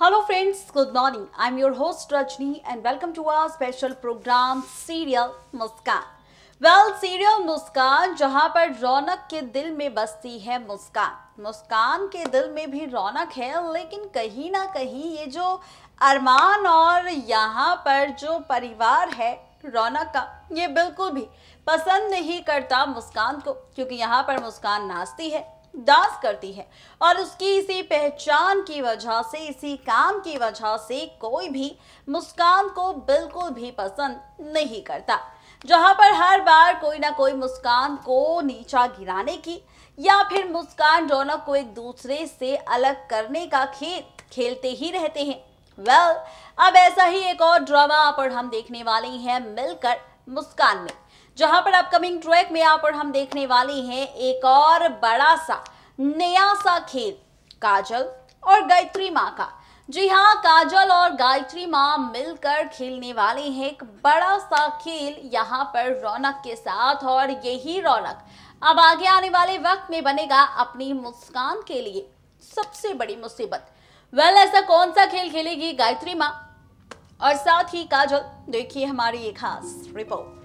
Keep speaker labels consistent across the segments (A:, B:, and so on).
A: Hello friends, good morning. I'm your host Rajni and welcome to our special program Serial Muskaan. Serial Muskaan जहां पर रौनक के दिल में बसती है मुस्कान। मुस्कान के दिल में भी रौनक है, लेकिन कहीं ना कहीं ये जो अरमान और यहाँ पर जो परिवार है रौनक का, ये बिल्कुल भी पसंद नहीं करता मुस्कान को, क्योंकि यहाँ पर मुस्कान नाचती है, डांस करती है और उसकी इसी पहचान की वजह से, इसी काम की वजह से कोई भी मुस्कान को बिल्कुल भी पसंद नहीं करता। जहां पर हर बार कोई ना कोई मुस्कान को नीचा गिराने की या फिर मुस्कान रौनक को एक दूसरे से अलग करने का खेल खेलते ही रहते हैं। अब ऐसा ही एक और ड्रामा आप और हम देखने वाले हैं मिलकर मुस्कान में, जहां पर अपकमिंग ट्रैक में आप और हम देखने वाले हैं एक और बड़ा सा नया सा खेल काजल और गायत्री माँ का। जी हाँ, काजल और गायत्री माँ मिलकर खेलने वाले हैं एक बड़ा सा खेल यहाँ पर रौनक के साथ, और यही रौनक अब आगे आने वाले वक्त में बनेगा अपनी मुस्कान के लिए सबसे बड़ी मुसीबत। ऐसा कौन सा खेल खेलेगी गायत्री माँ और साथ ही काजल, देखिए हमारी ये खास रिपोर्ट।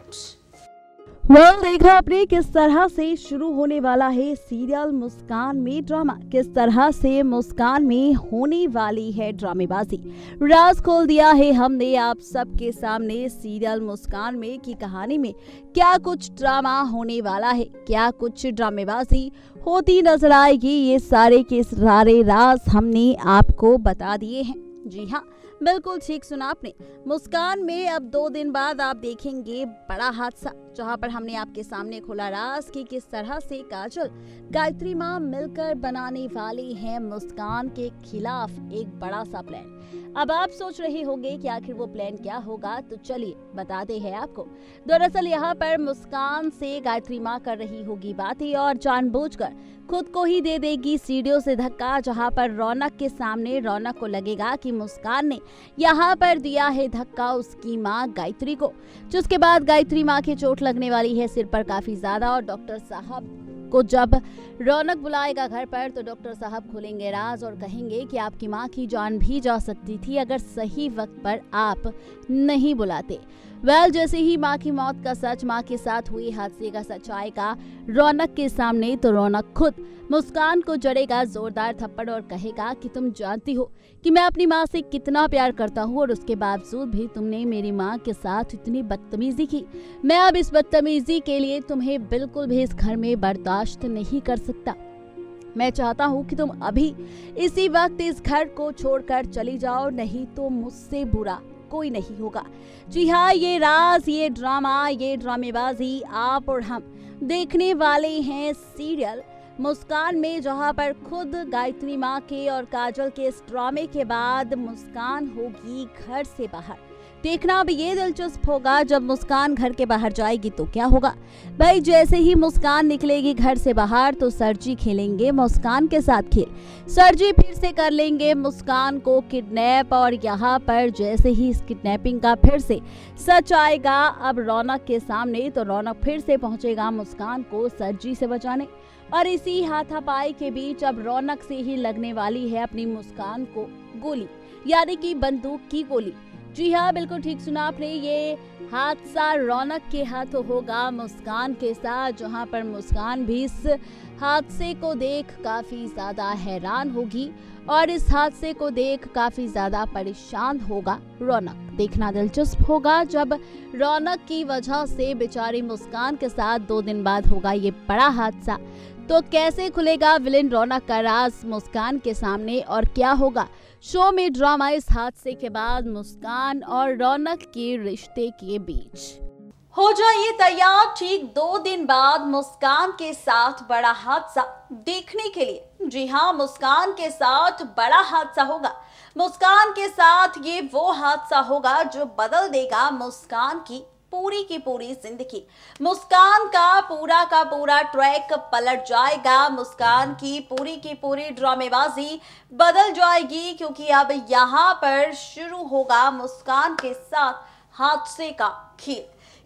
B: देखा आपने किस तरह से शुरू होने वाला है सीरियल मुस्कान में ड्रामा, किस तरह से मुस्कान में होने वाली है ड्रामेबाजी। राज खोल दिया है हमने आप सबके सामने सीरियल मुस्कान में की कहानी में क्या कुछ ड्रामा होने वाला है, क्या कुछ ड्रामेबाजी होती नजर आएगी। ये सारे के सारे राज हमने आपको बता दिए हैं। जी हाँ, बिल्कुल ठीक सुना आपने। मुस्कान में अब 2 दिन बाद आप देखेंगे बड़ा हादसा, जहां पर हमने आपके सामने खोला राज कि किस तरह से काजल गायत्री माँ मिलकर बनाने वाली हैं मुस्कान के खिलाफ एक बड़ा सा प्लान। अब आप सोच रहे होंगे कि आखिर वो प्लान क्या होगा, तो चलिए बताते हैं आपको। दरअसल यहाँ पर मुस्कान से गायत्री माँ कर रही होगी बातें और जानबूझकर खुद को ही दे देगी सीढ़ियों से धक्का, जहां पर रौनक के सामने रौनक को लगेगा कि मुस्कान ने यहाँ पर दिया है धक्का उसकी माँ गायत्री को, जिसके बाद गायत्री माँ की चोट लगने वाली है सिर पर काफी ज्यादा। और डॉक्टर साहब को जब रौनक बुलाएगा घर पर, तो डॉक्टर साहब खोलेंगे राज और कहेंगे कि आपकी माँ की जान भी जा सकती थी अगर सही वक्त पर आप नहीं बुलाते। जैसे ही माँ की मौत का सच, माँ के साथ हुई हादसे का सच आएगा रौनक के सामने, तो रौनक खुद मुस्कान को जड़ेगा जोरदार थप्पड़ और कहेगा कि तुम जानती हो कि मैं अपनी माँ से कितना प्यार करता हूँ, और उसके बावजूद भी तुमने मेरी माँ के साथ इतनी बदतमीजी की। मैं अब इस बदतमीजी के लिए तुम्हें बिल्कुल भी इस घर में बर्दाश्त नहीं कर सकता। मैं चाहता हूँ कि तुम अभी इसी वक्त इस घर को छोड़कर चली जाओ, नहीं तो मुझसे बुरा कोई नहीं होगा। जी हाँ, ये राज, ये ड्रामा, ये ड्रामेबाजी आप और हम देखने वाले हैं सीरियल मुस्कान में, जहां पर खुद गायत्री माँ के और काजल के इस ड्रामे के बाद मुस्कान होगी घर से बाहर। देखना अब ये दिलचस्प होगा, जब मुस्कान घर के बाहर जाएगी तो क्या होगा। जैसे ही मुस्कान निकलेगी घर से बाहर, तो सर जी खेलेंगे मुस्कान के साथ खेल। सर जी फिर से कर लेंगे मुस्कान को किडनैप, और यहाँ पर जैसे ही इस किडनैपिंग का फिर से सच आएगा अब रौनक के सामने, तो रौनक फिर से पहुंचेगा मुस्कान को सर जी से बचाने। और इसी हाथापाई के बीच अब रौनक से ही लगने वाली है अपनी मुस्कान को गोली, यानी कि बंदूक की गोली। जी हाँ, बिल्कुल ठीक सुना आपने। ये हादसा रौनक के हाथों होगा मुस्कान के साथ, जहां पर मुस्कान भी इस हादसे को देख काफी ज्यादा हैरान होगी और इस हादसे को देख काफी ज्यादा परेशान होगा रौनक। देखना दिलचस्प होगा जब रौनक की वजह से बेचारी मुस्कान के साथ 2 दिन बाद होगा ये बड़ा हादसा, तो कैसे खुलेगा विलेन रौनक का राज मुस्कान के सामने, और क्या होगा शो में ड्रामा इस हादसे के बाद मुस्कान और रौनक के रिश्ते के बीच।
A: हो जाइए तैयार, ठीक 2 दिन बाद मुस्कान के साथ बड़ा हादसा देखने के लिए। जी हाँ, मुस्कान के साथ बड़ा हादसा होगा। मुस्कान के साथ ये वो हादसा होगा जो बदल देगा मुस्कान की पूरी जिंदगी। मुस्कान का पूरा ट्रैक पलट जाएगा, मुस्कान की पूरी ड्रामेबाजी बदल जाएगी, क्योंकि अब यहाँ पर शुरू होगा मुस्कान के साथ हादसे का खेल।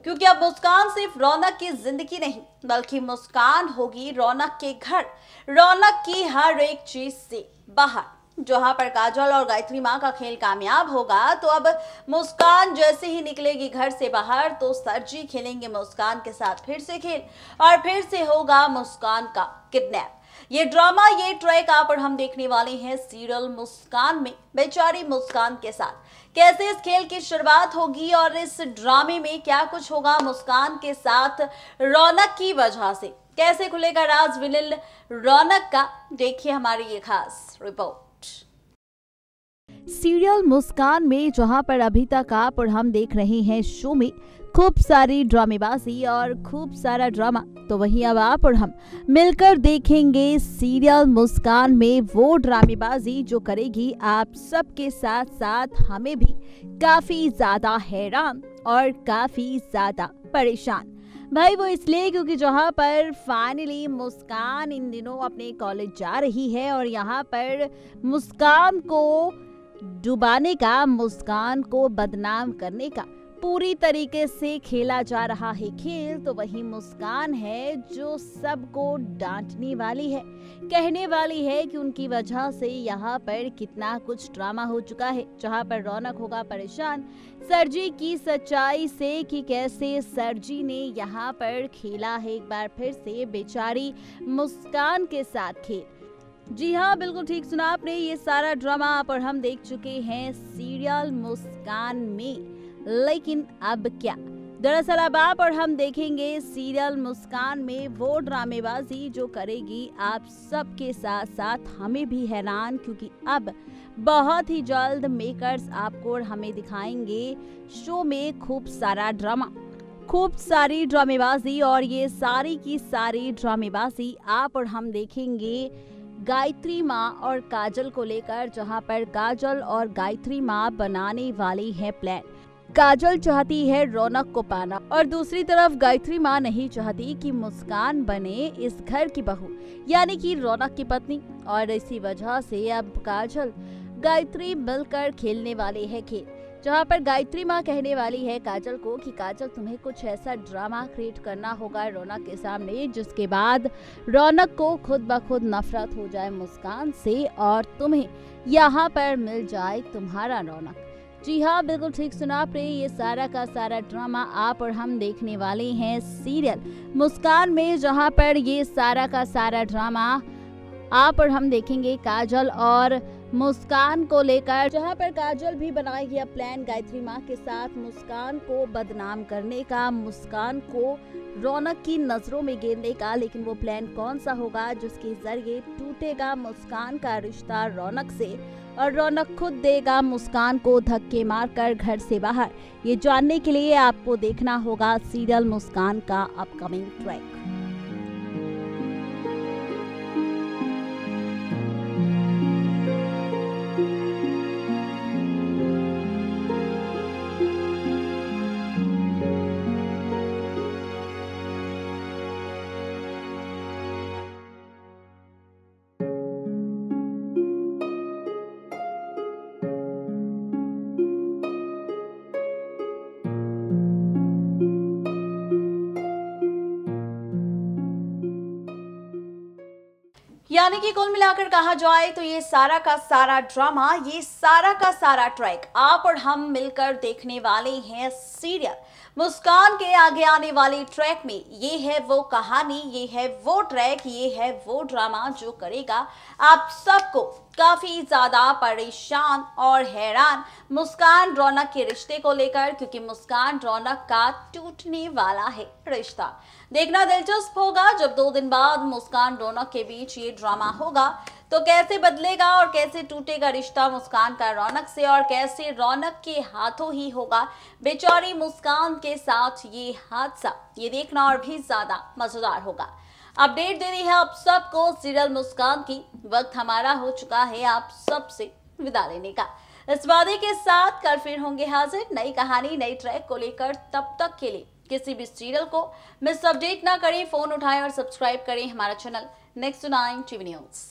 A: क्योंकि अब मुस्कान सिर्फ रौनक की जिंदगी नहीं, बल्कि मुस्कान होगी रौनक के घर, रौनक की हर एक चीज से बाहर। जहां पर काजल और गायत्री मां का खेल कामयाब होगा तो अब मुस्कान जैसे ही निकलेगी घर से बाहर तो सरजी खेलेंगे मुस्कान के साथ फिर से खेल और फिर से होगा मुस्कान का किडनैप। ये ड्रामा, ये ट्रैक आप और हम देखने वाले हैं सीरियल मुस्कान में बेचारी मुस्कान के साथ। कैसे इस खेल की शुरुआत होगी और इस ड्रामे में क्या कुछ होगा मुस्कान के साथ रौनक की वजह से, कैसे खुलेगा राज विनिल रौनक का, देखिए हमारी ये खास रिपोर्ट।
B: सीरियल मुस्कान में जहां पर अभी तक आप और हम देख रहे हैं शो में खूब सारी ड्रामेबाजी और खूब सारा ड्रामा, तो वहीं अब आप और हम मिलकर देखेंगे सीरियल मुस्कान में वो ड्रामेबाजी जो करेगी आप सबके साथ साथ हमें भी काफी ज्यादा हैरान और काफी ज्यादा परेशान। भाई वो इसलिए क्योंकि जहां पर फाइनली मुस्कान इन दिनों अपने कॉलेज जा रही है और यहाँ पर मुस्कान को डुबाने का, मुस्कान को बदनाम करने का पूरी तरीके से खेला जा रहा है खेल, तो वही मुस्कान है जो सबको डांटने वाली है, कहने वाली है कि उनकी वजह से यहाँ पर कितना कुछ ड्रामा हो चुका है। जहाँ पर रौनक होगा परेशान सरजी की सच्चाई से कि कैसे सरजी ने यहाँ पर खेला है एक बार फिर से बेचारी मुस्कान के साथ खेल। जी हाँ, बिल्कुल ठीक सुना आपने, ये सारा ड्रामा आप और हम देख चुके हैं सीरियल मुस्कान में। लेकिन अब क्या, दरअसल अब आप और हम देखेंगे सीरियल मुस्कान में वो ड्रामेबाजी जो करेगी आप सबके साथ साथ हमें भी हैरान, क्योंकि अब बहुत ही जल्द मेकर्स आपको और हमें दिखाएंगे शो में खूब सारा ड्रामा, खूब सारी ड्रामेबाजी, और ये सारी की सारी ड्रामेबाजी आप और हम देखेंगे गायत्री माँ और काजल को लेकर, जहां पर काजल और गायत्री माँ बनाने वाली है प्लान। काजल चाहती है रौनक को पाना और दूसरी तरफ गायत्री माँ नहीं चाहती कि मुस्कान बने इस घर की बहू, यानी कि रौनक की पत्नी। और इसी वजह से अब काजल गायत्री मिलकर खेलने वाले हैं खेल, जहाँ पर गायत्री माँ कहने वाली है काजल को कि काजल तुम्हें कुछ ऐसा ड्रामा क्रिएट करना होगा रौनक के सामने जिसके बाद रौनक को खुद ब खुद नफरत हो जाए मुस्कान से और तुम्हें यहाँ पर मिल जाए तुम्हारा रौनक। जी हाँ, बिल्कुल ठीक सुना आपने, ये सारा का सारा ड्रामा आप और हम देखने वाले हैं सीरियल मुस्कान में, जहाँ पर ये सारा का सारा ड्रामा आप और हम देखेंगे काजल और मुस्कान को लेकर, जहां पर काजल भी बनाएगी अब प्लान गायत्री माँ के साथ मुस्कान को बदनाम करने का, मुस्कान को रौनक की नजरों में गिरने का। लेकिन वो प्लान कौन सा होगा जिसके जरिए टूटेगा मुस्कान का रिश्ता रौनक से और रौनक खुद देगा मुस्कान को धक्के मारकर घर से बाहर, ये जानने के लिए आपको देखना होगा सीरियल मुस्कान का अपकमिंग ट्रैक।
A: यानी कि कुल मिलाकर कहा जाए तो ये सारा का सारा ड्रामा, ये सारा का सारा ट्रैक आप और हम मिलकर देखने वाले हैं सीरियल मुस्कान के आगे आने वाले ट्रैक में। ये है वो कहानी, ये है वो ट्रैक, ये है वो ड्रामा जो करेगा आप सबको काफी ज्यादा परेशान और हैरान मुस्कान रौनक के रिश्ते को लेकर, क्योंकि मुस्कान रौनक का टूटने वाला है रिश्ता। देखना दिलचस्प होगा जब 2 दिन बाद मुस्कान रौनक के बीच ये ड्रामा होगा तो कैसे बदलेगा और कैसे टूटेगा रिश्ता मुस्कान का रौनक से, और कैसे रौनक के हाथों ही होगा बेचारी मुस्कान के साथ ये हादसा। ये देखना और भी ज्यादा मजेदार होगा। अपडेट दे दी है आप सबको सीरियल मुस्कान की, वक्त हमारा हो चुका है आप सबसे विदा लेने का। इस वादे के साथ कल फिर होंगे हाजिर नई कहानी नई ट्रैक को लेकर। तब तक के लिए किसी भी सीरियल को मिस अपडेट ना करें, फोन उठाएं और सब्सक्राइब करें हमारा चैनल नेक्स्ट 9 टीवी न्यूज।